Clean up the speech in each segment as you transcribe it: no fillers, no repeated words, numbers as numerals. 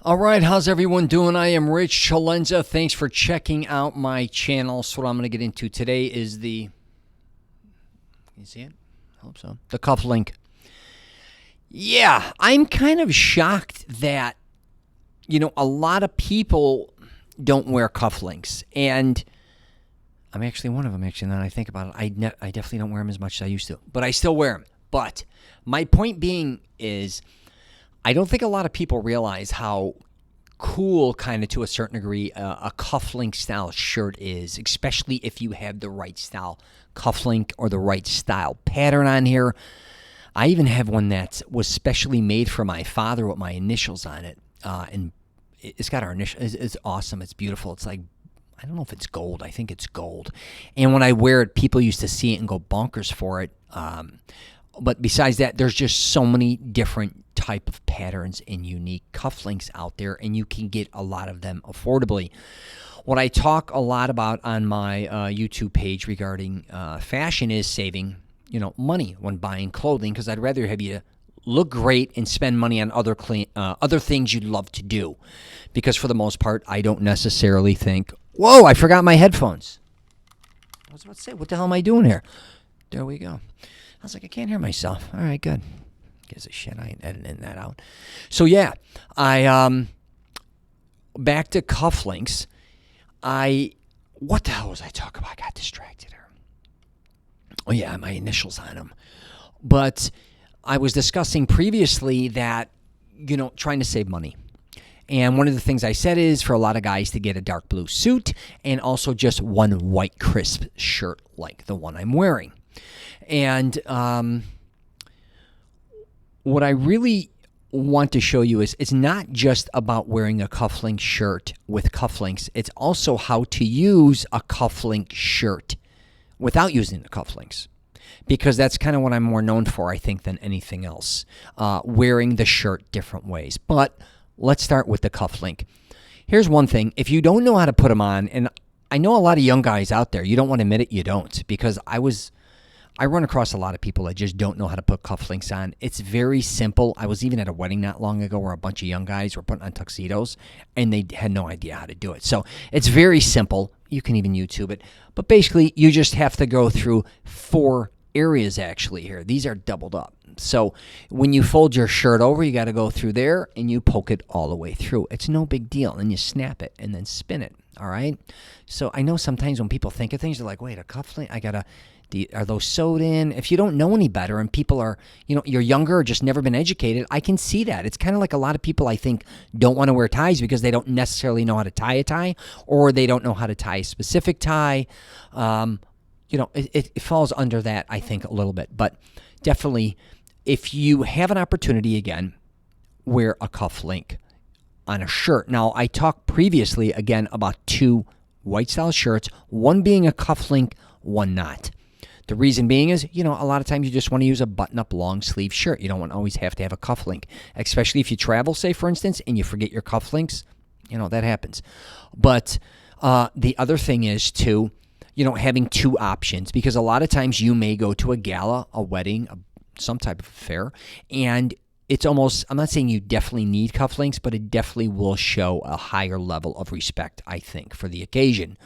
All right, how's everyone doing? I am Rich Celenza. Thanks for checking out my channel. So what I'm going to get into today is can you see it? I hope so. The Cufflink. Yeah, I'm kind of shocked that, a lot of people don't wear cufflinks. And I'm actually one of them, actually, now that I think about it. I definitely don't wear them as much as I used to. But I still wear them. But my point being is I don't think a lot of people realize how cool, kind of to a certain degree, a cufflink style shirt is, especially if you have the right style cufflink or the right style pattern on here. I even have one that was specially made for my father with my initials on it, and it's got our initials. It's awesome. It's beautiful. It's like, I don't know if it's gold. I think it's gold. And when I wear it, people used to see it and go bonkers for it. But besides that, there's just so many different type of patterns and unique cufflinks out there, and you can get a lot of them affordably. What I talk a lot about on my YouTube page regarding fashion is saving, money when buying clothing, because I'd rather have you look great and spend money on other things you'd love to do. Because for the most part, I don't necessarily think, whoa, I forgot my headphones. I was about to say, what the hell am I doing here? There we go. I was like, I can't hear myself. All right, good. Gives a shit. I ain't editing that out. So yeah, back to cufflinks. What the hell was I talking about? I got distracted here. Oh yeah, my initials on them. But I was discussing previously that, trying to save money. And one of the things I said is for a lot of guys to get a dark blue suit and also just one white crisp shirt like the one I'm wearing. And what I really want to show you is it's not just about wearing a cufflink shirt with cufflinks. It's also how to use a cufflink shirt without using the cufflinks. Because that's kind of what I'm more known for, I think, than anything else. Wearing the shirt different ways. But let's start with the cufflink. Here's one thing. If you don't know how to put them on, and I know a lot of young guys out there, you don't want to admit it, you don't. Because I run across a lot of people that just don't know how to put cufflinks on. It's very simple. I was even at a wedding not long ago where a bunch of young guys were putting on tuxedos, and they had no idea how to do it. So it's very simple. You can even YouTube it. But basically, you just have to go through 4 areas actually here. These are doubled up. So when you fold your shirt over, you got to go through there, and you poke it all the way through. It's no big deal. And you snap it and then spin it. All right? So I know sometimes when people think of things, they're like, wait, a cufflink? Are those sewed in? If you don't know any better and people are, you're younger or just never been educated, I can see that. It's kind of like a lot of people, I think, don't want to wear ties because they don't necessarily know how to tie a tie, or they don't know how to tie a specific tie. It falls under that, I think, a little bit. But definitely, if you have an opportunity, again, wear a cufflink on a shirt. Now, I talked previously, again, about 2 white style shirts, one being a cufflink, one not. The reason being is, a lot of times you just want to use a button-up long-sleeve shirt. You don't want to always have to have a cufflink, especially if you travel, say, for instance, and you forget your cufflinks. That happens. But the other thing is, too, having 2 options, because a lot of times you may go to a gala, a wedding, some type of affair, and it's almost, I'm not saying you definitely need cufflinks, but it definitely will show a higher level of respect, I think, for the occasion.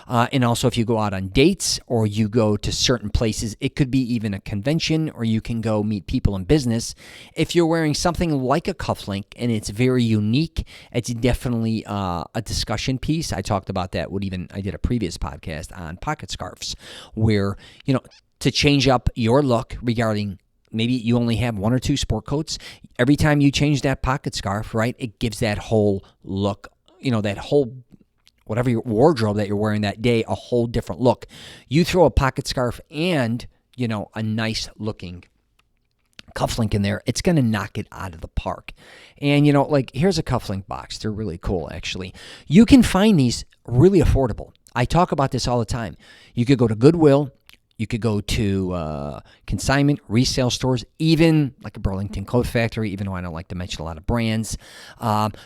And also, if you go out on dates or you go to certain places, it could be even a convention, or you can go meet people in business. If you're wearing something like a cufflink and it's very unique, it's definitely a discussion piece. I talked about that I did a previous podcast on pocket scarves, where, to change up your look regarding, maybe you only have 1 or 2 sport coats. Every time you change that pocket scarf, right, it gives that whole look, that whole, whatever your wardrobe that you're wearing that day, a whole different look. You throw a pocket scarf and, a nice looking cufflink in there, it's going to knock it out of the park. And, here's a cufflink box. They're really cool, actually. You can find these really affordable. I talk about this all the time. You could go to Goodwill. You could go to consignment, resale stores, even like a Burlington Coat Factory, even though I don't like to mention a lot of brands.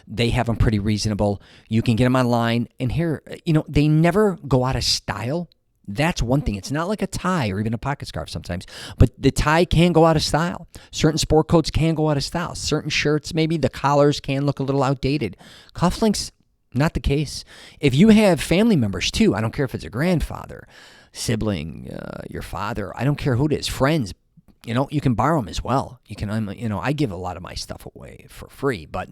They have them pretty reasonable. You can get them online. And here, they never go out of style. That's one thing. It's not like a tie or even a pocket scarf sometimes, but the tie can go out of style. Certain sport coats can go out of style. Certain shirts, maybe the collars can look a little outdated. Cufflinks, not the case. If you have family members too, I don't care if it's a grandfather, sibling, your father, I don't care who it is, friends, you can borrow them as well. You can, I give a lot of my stuff away for free, but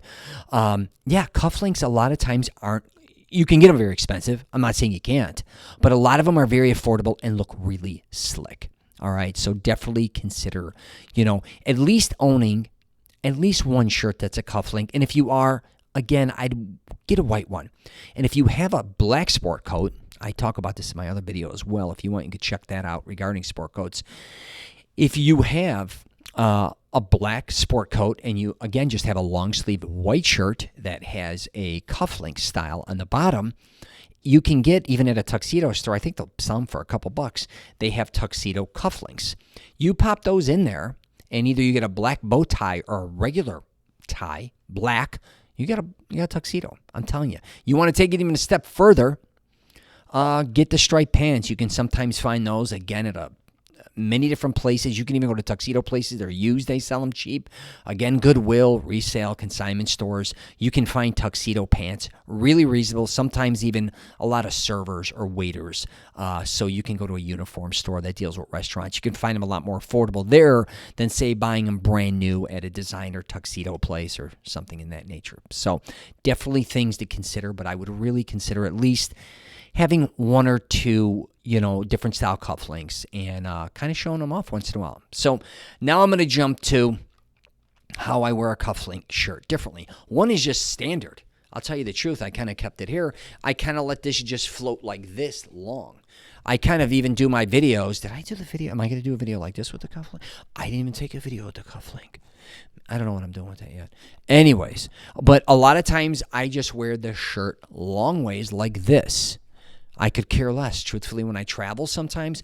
cufflinks a lot of times aren't. You can get them very expensive. I'm not saying you can't, but a lot of them are very affordable and look really slick. All right, so definitely consider, at least owning at least one shirt that's a cufflink. And if you are, again, I'd get a white one. And if you have a black sport coat, I talk about this in my other video as well. If you want, you can check that out regarding sport coats. If you have a black sport coat and you, again, just have a long sleeve white shirt that has a cufflink style on the bottom, you can get, even at a tuxedo store, I think they'll sell them for a couple bucks, they have tuxedo cufflinks. You pop those in there, and either you get a black bow tie or a regular tie, black, you got a tuxedo. I'm telling you. You want to take it even a step further, get the striped pants. You can sometimes find those, again, at many different places. You can even go to tuxedo places. They're used. They sell them cheap. Again, Goodwill, resale, consignment stores. You can find tuxedo pants really reasonable, sometimes even a lot of servers or waiters. So you can go to a uniform store that deals with restaurants. You can find them a lot more affordable there than, say, buying them brand new at a designer tuxedo place or something in that nature. So definitely things to consider, but I would really consider at least having one or two, different style cufflinks and kind of showing them off once in a while. So now I'm going to jump to how I wear a cufflink shirt differently. One is just standard. I'll tell you the truth. I kind of kept it here. I kind of let this just float like this long. I kind of even do my videos. Did I do the video? Am I going to do a video like this with the cufflink? I didn't even take a video with the cufflink. I don't know what I'm doing with that yet. Anyways, but a lot of times I just wear the shirt long ways like this. I could care less, truthfully, when I travel sometimes.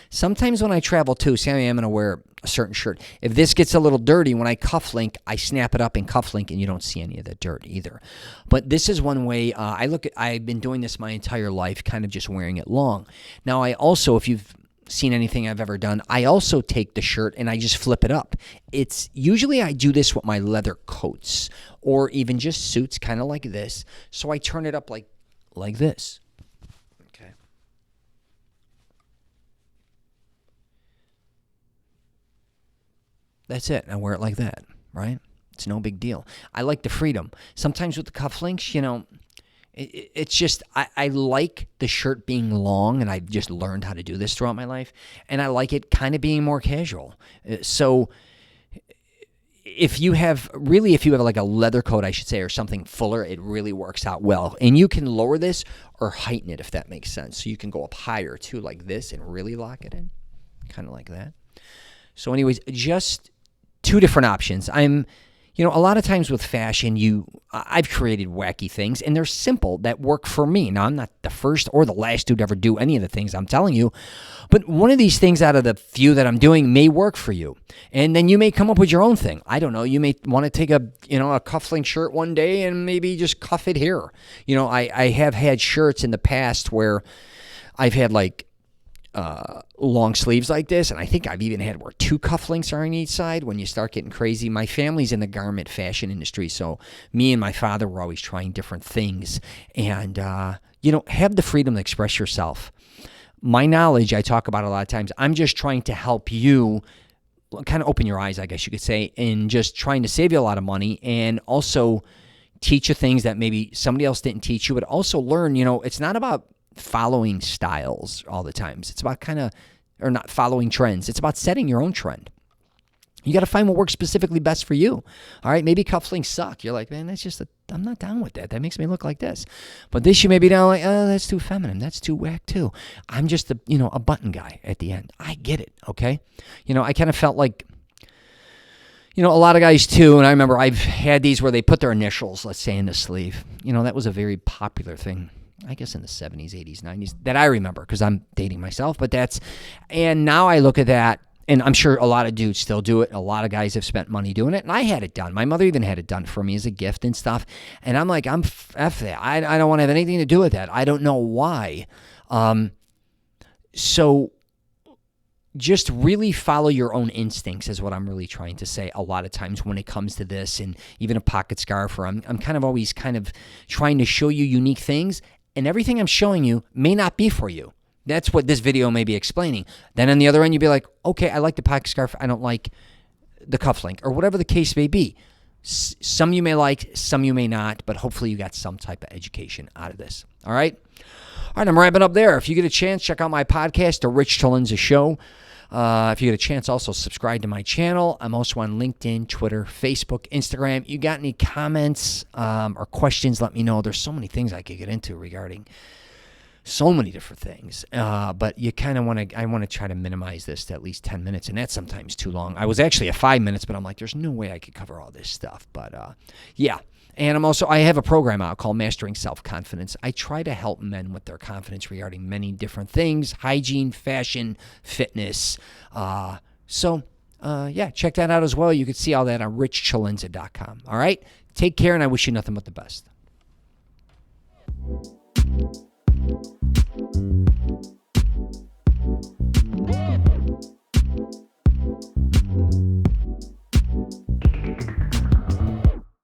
Sometimes when I travel too, say I'm going to wear a certain shirt. If this gets a little dirty, when I cufflink, I snap it up in cufflink and you don't see any of the dirt either. But this is one way I've been doing this my entire life, kind of just wearing it long. Now I also, if you've seen anything I've ever done, I also take the shirt and I just flip it up. Usually I do this with my leather coats or even just suits, kind of like this. So I turn it up like this. That's it. I wear it like that, right? It's no big deal. I like the freedom. Sometimes with the cufflinks, it's just I like the shirt being long, and I've just learned how to do this throughout my life, and I like it kind of being more casual. So if you have like a leather coat, I should say, or something fuller, it really works out well. And you can lower this or heighten it if that makes sense. So you can go up higher too, like this, and really lock it in, kind of like that. So anyways, just two different options. A lot of times with fashion, I've created wacky things, and they're simple that work for me. Now, I'm not the first or the last dude to ever do any of the things I'm telling you, but one of these things out of the few that I'm doing may work for you, and then you may come up with your own thing. I don't know. You may want to take a cufflink shirt one day and maybe just cuff it here. I have had shirts in the past where I've had long sleeves like this, and I think I've even had where two cufflinks are on each side when you start getting crazy. My family's in the garment fashion industry, so me and my father were always trying different things, and have the freedom to express yourself. My knowledge, I talk about a lot of times, I'm just trying to help you kind of open your eyes, I guess you could say, and just trying to save you a lot of money and also teach you things that maybe somebody else didn't teach you, but also learn, it's not about following styles all the times. It's about or not following trends. It's about setting your own trend. You got to find what works specifically best for you. All right, maybe cufflinks suck. You're like, man, that's just I'm not down with that. That makes me look like this. But this you may be down like, oh, that's too feminine. That's too whack too. I'm just a button guy at the end. I get it, okay? I kind of felt like, a lot of guys too, and I remember I've had these where they put their initials, let's say, in the sleeve. That was a very popular thing, I guess, in the 70s, 80s, 90s, that I remember, because I'm dating myself, and now I look at that, and I'm sure a lot of dudes still do it. A lot of guys have spent money doing it, and I had it done. My mother even had it done for me as a gift and stuff, and I'm like, F that. I don't want to have anything to do with that. I don't know why. So just really follow your own instincts is what I'm really trying to say a lot of times when it comes to this, and even a pocket scarf, or I'm kind of always kind of trying to show you unique things, and everything I'm showing you may not be for you. That's what this video may be explaining. Then on the other end, you'd be like, okay, I like the pocket scarf, I don't like the cufflink, or whatever the case may be. Some you may like, some you may not, but hopefully you got some type of education out of this. All right? All right, I'm wrapping up there. If you get a chance, check out my podcast, The Rich Celenza Show. If you get a chance, also subscribe to my channel. I'm also on LinkedIn, Twitter, Facebook, Instagram. You got any comments or questions, let me know. There's so many things I could get into regarding so many different things. But you kind of I want to try to minimize this to at least 10 minutes, and that's sometimes too long. I was actually at 5 minutes, but I'm like, there's no way I could cover all this stuff. But yeah. And I have a program out called Mastering Self-Confidence. I try to help men with their confidence regarding many different things: hygiene, fashion, fitness. Yeah, check that out as well. You can see all that on richcelenza.com. All right? Take care, and I wish you nothing but the best.